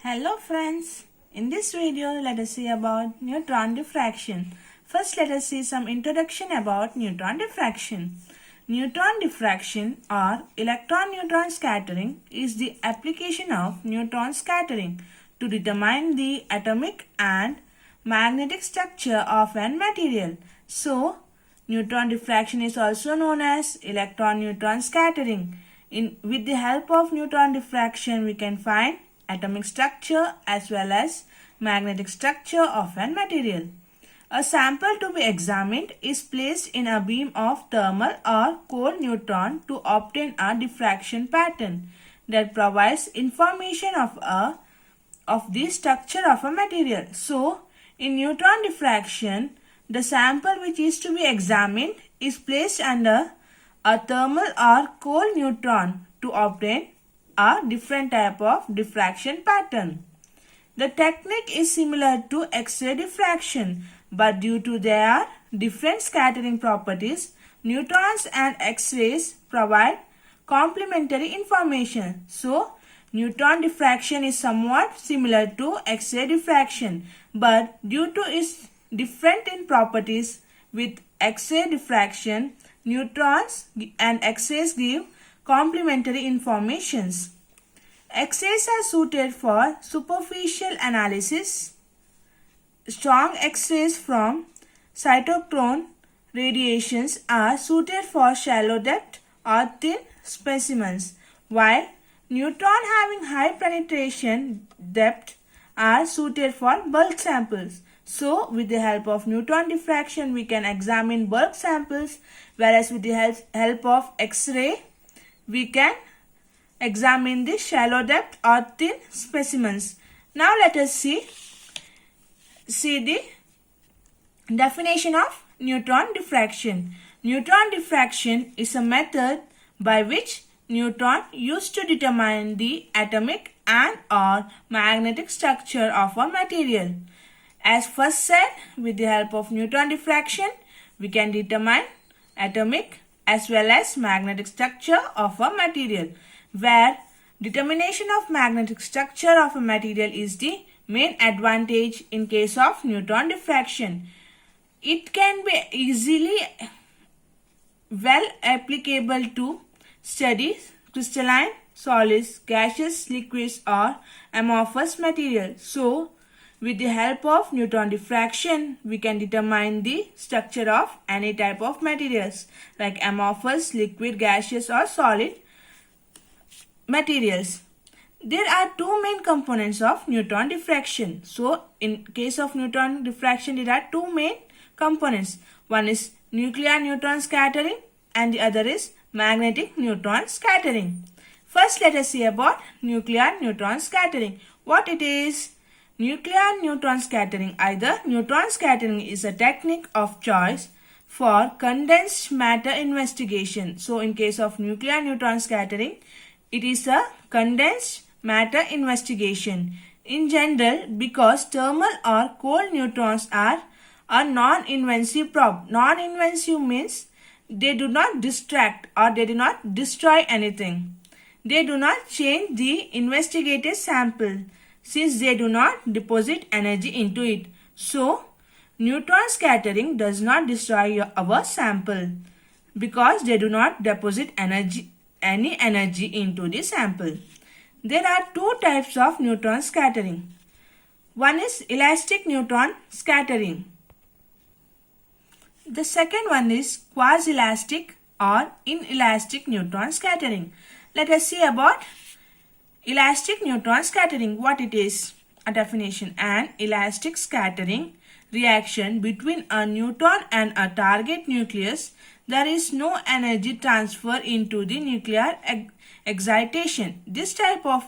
Hello friends, in this video let us see about neutron diffraction. First let us see some introduction about neutron diffraction. Neutron diffraction or electron-neutron scattering is the application of neutron scattering to determine the atomic and magnetic structure of an material. So, neutron diffraction is also known as electron-neutron scattering. With the help of neutron diffraction, we can find atomic structure as well as magnetic structure of an material. A sample to be examined is placed in a beam of thermal or cold neutron to obtain a diffraction pattern that provides information of the structure of a material. So, in neutron diffraction, the sample which is to be examined is placed under a thermal or cold neutron to obtain a different type of diffraction pattern. The technique is similar to X-ray diffraction, but due to their different scattering properties, neutrons and X-rays provide complementary information. So, neutron diffraction is somewhat similar to X-ray diffraction, but due to its different in properties with X-ray diffraction, neutrons and X-rays give complementary informations. X-rays are suited for superficial analysis. Strong X-rays from cytochrome radiations are suited for shallow depth or thin specimens, while neutron having high penetration depth are suited for bulk samples. So, with the help of neutron diffraction, we can examine bulk samples, whereas with the help of X-ray, we can examine the shallow depth or thin specimens. Now let us see the definition of neutron diffraction. Neutron diffraction is a method by which neutron used to determine the atomic and or magnetic structure of a material. As first said, with the help of neutron diffraction, we can determine atomic as well as magnetic structure of a material, where determination of magnetic structure of a material is the main advantage in case of neutron diffraction. It can be easily well applicable to study crystalline, solids, gaseous, liquids or amorphous material. So, with the help of neutron diffraction, we can determine the structure of any type of materials like amorphous, liquid, gaseous or solid materials. There are two main components of neutron diffraction. So, in case of neutron diffraction, there are two main components. One is nuclear neutron scattering and the other is magnetic neutron scattering. First, let us see about nuclear neutron scattering. What it is? Nuclear neutron scattering. Either neutron scattering is a technique of choice for condensed matter investigation. So, in case of nuclear neutron scattering, it is a condensed matter investigation. In general, because thermal or cold neutrons are a non-invasive probe. Non-invasive means they do not distract or they do not destroy anything. They do not change the investigated sample, since they do not deposit energy into it. So, neutron scattering does not destroy our sample because they do not deposit any energy into the sample. There are two types of neutron scattering. One is elastic neutron scattering. The second one is quasi-elastic or inelastic neutron scattering. Let us see about elastic neutron scattering. What it is? A definition: an elastic scattering reaction between a neutron and a target nucleus. There is no energy transfer into the nuclear excitation. This type of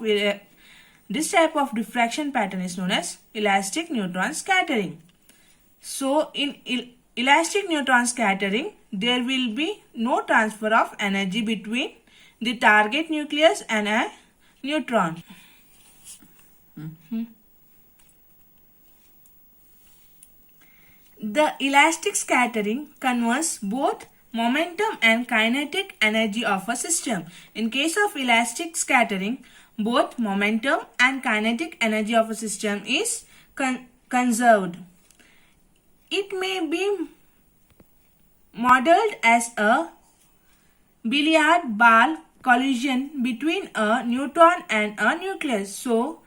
diffraction pattern is known as elastic neutron scattering. So, in elastic neutron scattering, there will be no transfer of energy between the target nucleus and a neutron. The elastic scattering converts both momentum and kinetic energy of a system. In case of elastic scattering, both momentum and kinetic energy of a system is conserved. It may be modeled as a billiard ball collision between a neutron and a nucleus. So,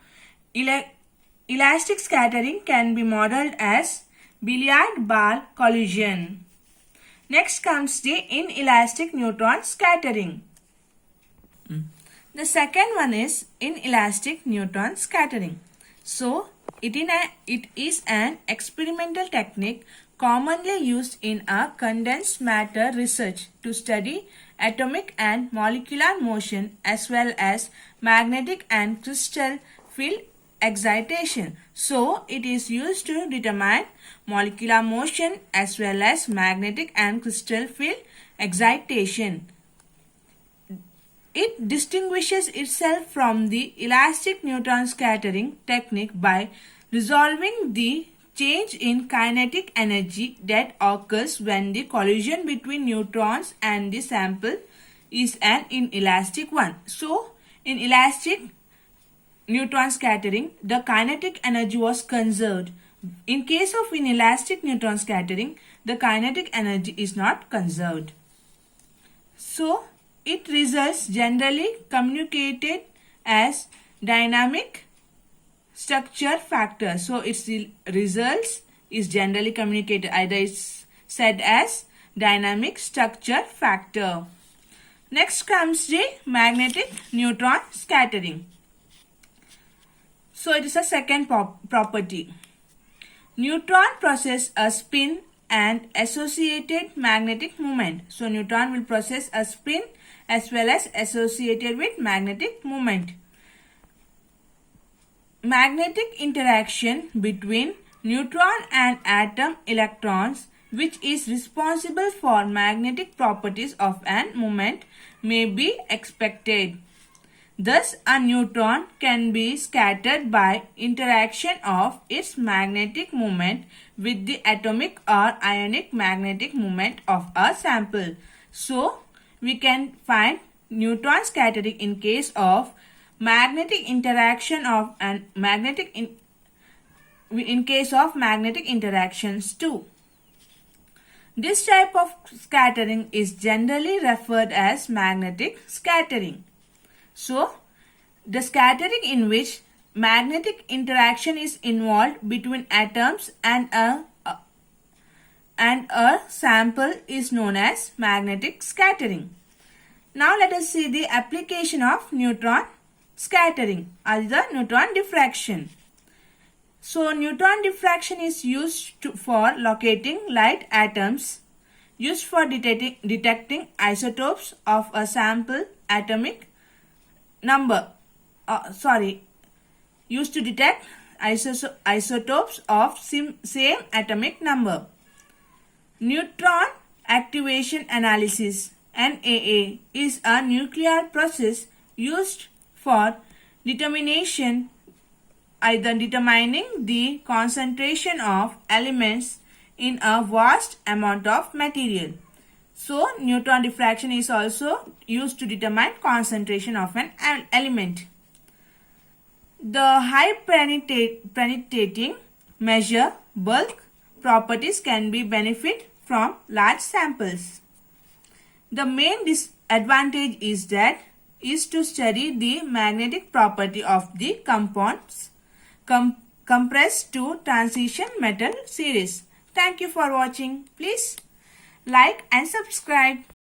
elastic scattering can be modeled as billiard ball collision. Next comes the inelastic neutron scattering. The second one is inelastic neutron scattering. So, it is an experimental technique commonly used in a condensed matter research to study atomic and molecular motion as well as magnetic and crystal field excitation. So, it is used to determine molecular motion as well as magnetic and crystal field excitation. It distinguishes itself from the elastic neutron scattering technique by resolving the change in kinetic energy that occurs when the collision between neutrons and the sample is an inelastic one. So, in elastic neutron scattering, the kinetic energy was conserved. In case of inelastic neutron scattering, the kinetic energy is not conserved. So, it results generally communicated as dynamic structure factor. So, its results is generally communicated, either it's said as dynamic structure factor. Next comes the magnetic neutron scattering. So, it is a second property. Neutron possess a spin and associated magnetic moment. So, neutron will possess a spin as well as associated with magnetic moment. Magnetic interaction between neutron and atom electrons, which is responsible for magnetic properties of an moment, may be expected. Thus, a neutron can be scattered by interaction of its magnetic moment with the atomic or ionic magnetic moment of a sample. So, we can find neutron scattering in case of magnetic interaction of and in case of magnetic interactions too. This type of scattering is generally referred as magnetic scattering. So, the scattering in which magnetic interaction is involved between atoms and a sample is known as magnetic scattering. Now, let us see the application of neutron scattering or the neutron diffraction. So, neutron diffraction is used for locating light atoms, used for detecting isotopes of a sample atomic number. Used to detect isotopes of same atomic number. Neutron activation analysis (NAA) is a nuclear process used for determining the concentration of elements in a vast amount of material. So, neutron diffraction is also used to determine concentration of an element. The high penetrating measure bulk properties can be benefit from large samples. The main disadvantage is to study the magnetic property of the compounds compressed to transition metal series. Thank you for watching. Please like and subscribe.